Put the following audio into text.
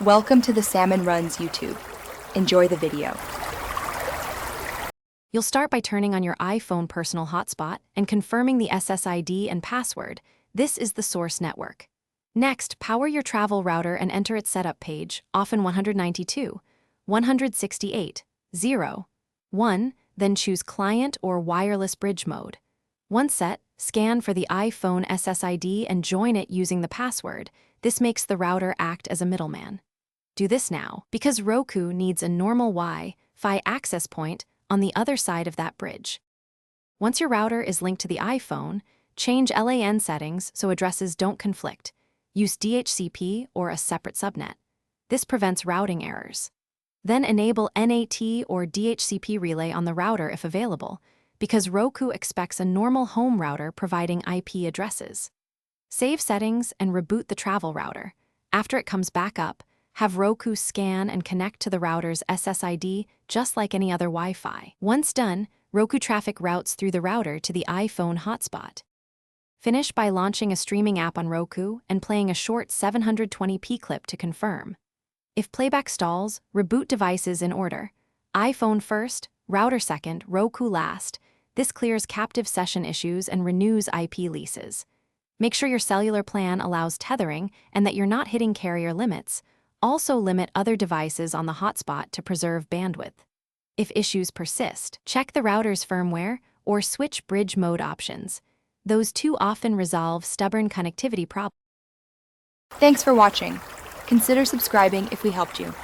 Welcome to the Salmon Runs YouTube. Enjoy the video. You'll start by turning on your iPhone personal hotspot and confirming the SSID and password. This is the source network. Next, power your travel router and enter its setup page, often 192, 168, 0, 1, then choose Client or Wireless Bridge mode. Once set, scan for the iPhone SSID and join it using the password. This makes the router act as a middleman. Do this now, because Roku needs a normal Wi-Fi access point on the other side of that bridge. Once your router is linked to the iPhone, change LAN settings so addresses don't conflict. Use DHCP or a separate subnet. This prevents routing errors. Then enable NAT or DHCP relay on the router if available, because Roku expects a normal home router providing IP addresses. Save settings and reboot the travel router. After it comes back up, have Roku scan and connect to the router's SSID just like any other Wi-Fi. Once done, Roku traffic routes through the router to the iPhone hotspot. Finish by launching a streaming app on Roku and playing a short 720p clip to confirm. If playback stalls, reboot devices in order. iPhone first, router second, Roku last. This clears captive session issues and renews IP leases. Make sure your cellular plan allows tethering and that you're not hitting carrier limits. Also limit other devices on the hotspot to preserve bandwidth. If issues persist, check the router's firmware or switch bridge mode options. Those two often resolve stubborn connectivity problems. Thanks for watching. Consider subscribing if we helped you.